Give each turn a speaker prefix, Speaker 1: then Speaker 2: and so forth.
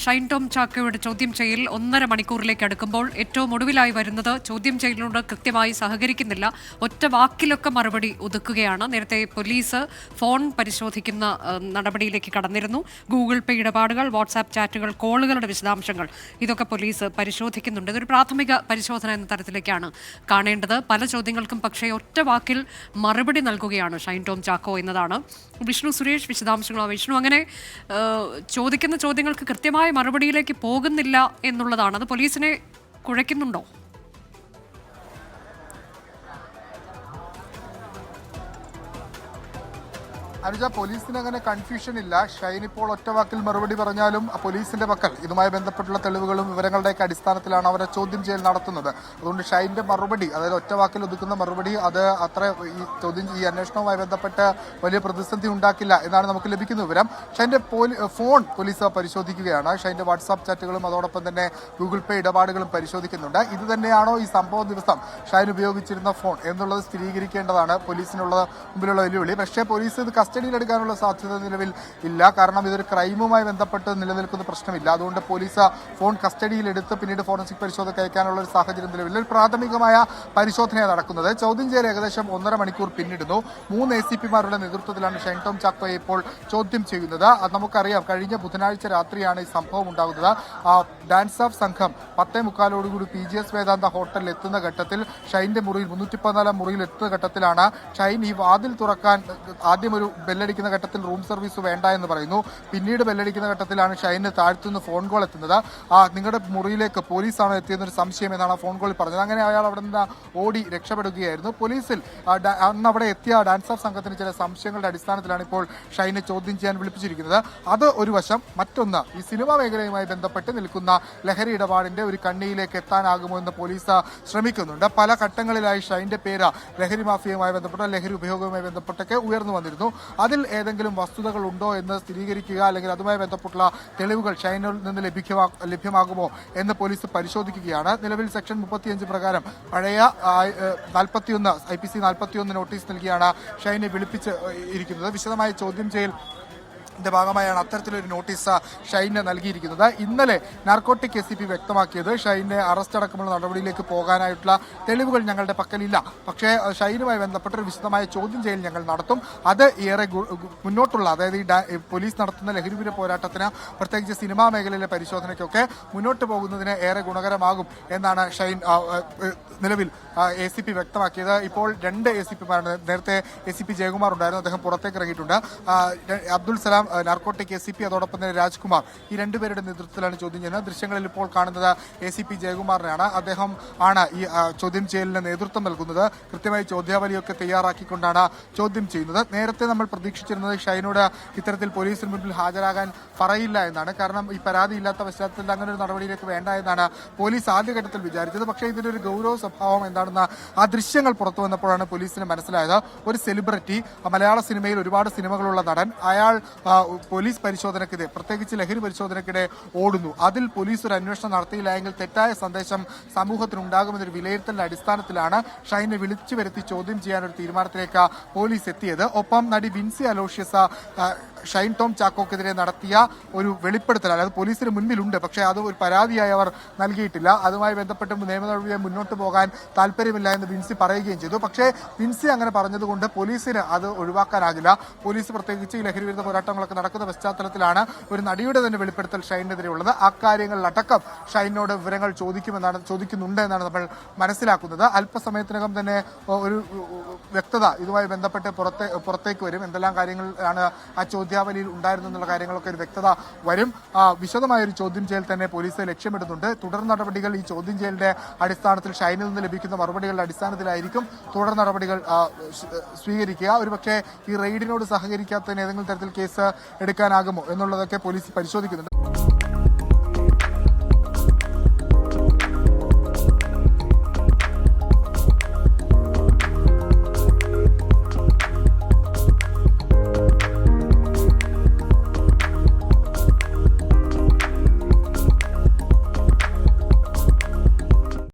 Speaker 1: ഷൈൻ ടോം ചാക്കോയുടെ ചോദ്യം ചെയ്യൽ 1.5 മണിക്കൂറിലേക്ക് അടുക്കുമ്പോൾ ഏറ്റവും ഒടുവിലായി വരുന്നത് ചോദ്യം ചെയ്യലിനോട് കൃത്യമായി സഹകരിക്കുന്നില്ല, ഒറ്റ വാക്കിലൊക്കെ മറുപടി ഒതുക്കുകയാണ്. നേരത്തെ പോലീസ് ഫോൺ പരിശോധിക്കുന്ന നടപടിയിലേക്ക് കടന്നിരുന്നു. ഗൂഗിൾ പേ ഇടപാടുകൾ, വാട്സാപ്പ് ചാറ്റുകൾ, കോളുകളുടെ വിശദാംശങ്ങൾ ഇതൊക്കെ പോലീസ് പരിശോധിക്കുന്നുണ്ട്. ഇതൊരു പ്രാഥമിക പരിശോധന എന്ന തരത്തിലേക്കാണ് കാണേണ്ടത്. പല ചോദ്യങ്ങൾക്കും പക്ഷേ ഒറ്റ വാക്കിൽ മറുപടി നൽകുകയാണ് ഷൈൻ ടോം ചാക്കോ എന്നതാണ്. വിഷ്ണു സുരേഷ് വിശദാംശങ്ങളോ? വിഷ്ണു, അങ്ങനെ ചോദിക്കുന്ന ചോദ്യങ്ങൾക്ക് കൃത്യമായ മറുപടിയിലേക്ക് പോകുന്നില്ല എന്നുള്ളതാണ്. അത് പോലീസിനെ കുഴയ്ക്കുന്നുണ്ടോ?
Speaker 2: അനുജ, പോലീസിന് അങ്ങനെ കൺഫ്യൂഷൻ ഇല്ല. ഷൈൻ ഇപ്പോൾ ഒറ്റവാക്കിൽ മറുപടി പറഞ്ഞാലും പോലീസിന്റെ പക്കൽ ഇതുമായി ബന്ധപ്പെട്ടുള്ള തെളിവുകളും വിവരങ്ങളുടെയൊക്കെ അടിസ്ഥാനത്തിലാണ് അവരെ ചോദ്യം ചെയ്യൽ നടത്തുന്നത്. അതുകൊണ്ട് ഷൈൻ്റെ മറുപടി, അതായത് ഒറ്റവാക്കിൽ ഒതുക്കുന്ന മറുപടി, അത് അത്ര ഈ അന്വേഷണവുമായി ബന്ധപ്പെട്ട് വലിയ പ്രതിസന്ധി ഉണ്ടാക്കില്ല എന്നാണ് നമുക്ക് ലഭിക്കുന്ന വിവരം. ഷൈൻ്റെ ഫോൺ പോലീസ് പരിശോധിക്കുകയാണ്. ഷൈൻ്റെ വാട്സാപ്പ് ചാറ്റുകളും അതോടൊപ്പം തന്നെ ഗൂഗിൾ പേ ഇടപാടുകളും പരിശോധിക്കുന്നുണ്ട്. ഇത് തന്നെയാണോ ഈ സംഭവ ദിവസം ഷൈൻ ഉപയോഗിച്ചിരുന്ന ഫോൺ എന്നുള്ളത് സ്ഥിരീകരിക്കേണ്ടതാണ് പോലീസിനുള്ള മുമ്പിലുള്ള വെല്ലുവിളി. പക്ഷേ പോലീസ് ഇത് കസ്റ്റഡിയിലെടുക്കാനുള്ള സാധ്യത നിലവിൽ ഇല്ല. കാരണം ഇതൊരു ക്രൈമുമായി ബന്ധപ്പെട്ട് നിലനിൽക്കുന്ന പ്രശ്നമില്ല. അതുകൊണ്ട് പോലീസ് ഫോൺ കസ്റ്റഡിയിലെടുത്ത് പിന്നീട് ഫോറൻസിക് പരിശോധനയ്ക്ക് അയക്കാനുള്ള ഒരു സാഹചര്യം നിലവിൽ. ഒരു പ്രാഥമികമായ പരിശോധനയാണ് നടക്കുന്നത്. ചോദ്യം ചെയ്യൽ ഏകദേശം 1.5 മണിക്കൂർ പിന്നിടുന്നു. 3 ACPമാരുടെ നേതൃത്വത്തിലാണ് ഷൈൻ ടോം ചാക്കോയെ ഇപ്പോൾ ചോദ്യം ചെയ്യുന്നത്. അത് നമുക്കറിയാം, കഴിഞ്ഞ ബുധനാഴ്ച രാത്രിയാണ് ഈ സംഭവം ഉണ്ടാകുന്നത്. ഡാൻസ് ഓഫ് സംഘം 10:45 PGS വേദാന്ത ഹോട്ടലിൽ എത്തുന്ന ഘട്ടത്തിൽ ഷൈൻ്റെ മുറിയിൽ 314 മുറിയിൽ എത്തുന്ന ഘട്ടത്തിലാണ് ഷൈൻ ഈ വാതിൽ തുറക്കാൻ ആദ്യം ഒരു ബെല്ലടിക്കുന്ന ഘട്ടത്തിൽ റൂം സർവീസ് വേണ്ട എന്ന് പറയുന്നു. പിന്നീട് ബെല്ലടിക്കുന്ന ഘട്ടത്തിലാണ് ഷൈന് താഴ്ത്തുനിന്ന് ഫോൺ കോൾ എത്തുന്നത്. നിങ്ങളുടെ മുറിയിലേക്ക് പോലീസാണോ എത്തിയെന്നൊരു സംശയം എന്നാണ് ഫോൺ കോളിൽ പറഞ്ഞത്. അങ്ങനെ അയാൾ അവിടെ നിന്ന് ഓടി രക്ഷപ്പെടുകയായിരുന്നു. പോലീസിൽ അന്ന് അവിടെ എത്തിയ ഡാൻസ് ഓഫ് സംഘത്തിന് ചില സംശയങ്ങളുടെ അടിസ്ഥാനത്തിലാണ് ഇപ്പോൾ ഷൈനെ ചോദ്യം ചെയ്യാൻ വിളിപ്പിച്ചിരിക്കുന്നത്. അത് ഒരു വശം. മറ്റൊന്ന്, ഈ സിനിമാ മേഖലയുമായി ബന്ധപ്പെട്ട് നിൽക്കുന്ന ലഹരി ഇടപാടിന്റെ ഒരു കണ്ണിയിലേക്ക് എത്താനാകുമോ എന്ന് പോലീസ് ശ്രമിക്കുന്നുണ്ട്. പല ഘട്ടങ്ങളിലായി ഷൈൻ്റെ പേര് ലഹരി മാഫിയയുമായി ബന്ധപ്പെട്ട ലഹരി ഉപയോഗവുമായി ബന്ധപ്പെട്ടൊക്കെ ഉയർന്നു വന്നിരുന്നു. അതിൽ ഏതെങ്കിലും വസ്തുതകൾ ഉണ്ടോ എന്ന് സ്ഥിരീകരിക്കുക, അല്ലെങ്കിൽ അതുമായി ബന്ധപ്പെട്ടുള്ള തെളിവുകൾ ഷൈനിൽ നിന്ന് ലഭ്യമാകുമോ എന്ന് പോലീസ് പരിശോധിക്കുകയാണ്. നിലവിൽ സെക്ഷൻ 35 പ്രകാരം പഴയ 41 IPC 41 നോട്ടീസ് നൽകിയാണ് ഷൈനെ വിളിപ്പിച്ച് ഇരിക്കുന്നത്. വിശദമായ ചോദ്യം ചെയ്യൽ ഭാഗമായാണ് അത്തരത്തിലൊരു നോട്ടീസ് ഷൈന് നൽകിയിരിക്കുന്നത്. ഇന്നലെ നാർക്കോട്ടിക് ACP വ്യക്തമാക്കിയത് ഷൈനെ അറസ്റ്റ് അടക്കമുള്ള നടപടിയിലേക്ക് പോകാനായിട്ടുള്ള തെളിവുകൾ ഞങ്ങളുടെ പക്കലില്ല, പക്ഷേ ഷൈനുമായി ബന്ധപ്പെട്ട ഒരു വിശദമായ ചോദ്യം ചെയ്യൽ ഞങ്ങൾ നടത്തും. അത് ഏറെ മുന്നോട്ടുള്ള, അതായത് ഈ പോലീസ് നടത്തുന്ന ലഹരിവിരുദ്ധ പോരാട്ടത്തിന്, പ്രത്യേകിച്ച് സിനിമാ മേഖലയിലെ പരിശോധനയ്ക്കൊക്കെ മുന്നോട്ട് പോകുന്നതിന് ഏറെ ഗുണകരമാകും എന്നാണ് ഷൈൻ നിലവിൽ ACP വ്യക്തമാക്കിയത്. ഇപ്പോൾ 2 ACPമാരാണ്. നേരത്തെ ACP ജയകുമാർ ഉണ്ടായിരുന്നു, അദ്ദേഹം പുറത്തേക്ക് ഇറങ്ങിയിട്ടുണ്ട്. അബ്ദുൽ സലാം നാർക്കോട്ടിക് ACP, അതോടൊപ്പം തന്നെ രാജ്കുമാർ, ഈ 2 പേരുടെ നേതൃത്വത്തിലാണ് ചോദ്യം ചെയ്യുന്നത്. ദൃശ്യങ്ങളിൽ ഇപ്പോൾ കാണുന്നത് ACP ജയകുമാറിനെയാണ്. അദ്ദേഹം ആണ് ഈ ചോദ്യം ചെയ്യലിന് നേതൃത്വം നൽകുന്നത്. കൃത്യമായി ചോദ്യാവലിയൊക്കെ തയ്യാറാക്കിക്കൊണ്ടാണ് ചോദ്യം ചെയ്യുന്നത്. നേരത്തെ നമ്മൾ പ്രതീക്ഷിച്ചിരുന്നത് ഷൈനോട് ഇത്തരത്തിൽ പോലീസിന് മുൻപിൽ ഹാജരാകാൻ പറയില്ല എന്നാണ്. കാരണം ഈ പരാതി ഇല്ലാത്ത പശ്ചാത്തലത്തിൽ അങ്ങനെ ഒരു നടപടിയിലേക്ക് വേണ്ട എന്നാണ് പോലീസ് ആദ്യഘട്ടത്തിൽ വിചാരിച്ചത്. പക്ഷേ ഇതിന്റെ ഒരു ഗൗരവ സ്വഭാവം എന്താണെന്ന് ആ ദൃശ്യങ്ങൾ പുറത്തു വന്നപ്പോഴാണ് പോലീസിന് മനസ്സിലായത്. ഒരു സെലിബ്രിറ്റി, മലയാള സിനിമയിൽ ഒരുപാട് സിനിമകളുള്ള നടൻ, അയാൾ പോലീസ് പരിശോധനയ്ക്കിടെ, പ്രത്യേകിച്ച് ലഹരി പരിശോധനയ്ക്കിടെ ഓടുന്നു. അതിൽ പോലീസ് ഒരു അന്വേഷണം നടത്തിയില്ല എങ്കിൽ തെറ്റായ സന്ദേശം സമൂഹത്തിനുണ്ടാകുമെന്നൊരു വിലയിരുത്തലിന്റെ അടിസ്ഥാനത്തിലാണ് ഷൈനെ വിളിച്ചു വരുത്തി ചോദ്യം ചെയ്യാനൊരു തീരുമാനത്തിലേക്ക് പോലീസ് എത്തിയത്. ഒപ്പം നടി വിൻസി അലോഷ്യസ് ഷൈൻ ടോം ചാക്കോക്കെതിരെ നടത്തിയ ഒരു വെളിപ്പെടുത്തൽ, അതായത് പോലീസിന് മുൻപിലുണ്ട്, പക്ഷേ അത് ഒരു പരാതിയായി അവർ നൽകിയിട്ടില്ല. അതുമായി ബന്ധപ്പെട്ട് നിയമ നടപടിയായി മുന്നോട്ട് പോകാൻ താല്പര്യമില്ല എന്ന് വിൻസി പറയുകയും ചെയ്തു. പക്ഷേ വിൻസി അങ്ങനെ പറഞ്ഞതുകൊണ്ട് പോലീസിന് അത് ഒഴിവാക്കാനാകില്ല. പോലീസ് പ്രത്യേകിച്ച് ഈ ലഹരി വിരുദ്ധ പോരാട്ടങ്ങളൊക്കെ നടക്കുന്ന പശ്ചാത്തലത്തിലാണ് ഒരു നടിയുടെ തന്നെ വെളിപ്പെടുത്തൽ ഷൈനെതിരെ ഉള്ളത്. അക്കാര്യങ്ങളിലടക്കം ഷൈനോട് വിവരങ്ങൾ ചോദിക്കുന്നുണ്ട് എന്നാണ് നമ്മൾ മനസ്സിലാക്കുന്നത്. അല്പസമയത്തിനകം തന്നെ ഒരു വ്യക്തത ഇതുമായി ബന്ധപ്പെട്ട് പുറത്തേക്ക് വരും. എന്തെല്ലാം കാര്യങ്ങളാണ് ആ ചോദ്യാവലിയിൽ ഉണ്ടായിരുന്നെന്നുള്ള കാര്യങ്ങളൊക്കെ ഒരു വ്യക്തത വരും. വിശദമായൊരു ചോദ്യം ചെയ്യൽ തന്നെ പോലീസ് ലക്ഷ്യമിടുന്നുണ്ട്. തുടർ നടപടികൾ ഈ ചോദ്യം ചെയ്യലിന്റെ അടിസ്ഥാനത്തിൽ ഷൈനിൽ നിന്ന് ലഭിക്കുന്ന മറുപടികളുടെ അടിസ്ഥാനത്തിലായിരിക്കും തുടർ നടപടികൾ സ്വീകരിക്കുക. ഒരുപക്ഷെ ഈ റെയ്ഡിനോട് സഹകരിക്കാത്തതിന് ഏതെങ്കിലും തരത്തിൽ കേസ് എടുക്കാനാകുമോ എന്നുള്ളതൊക്കെ പോലീസ് പരിശോധിക്കുന്നുണ്ട്.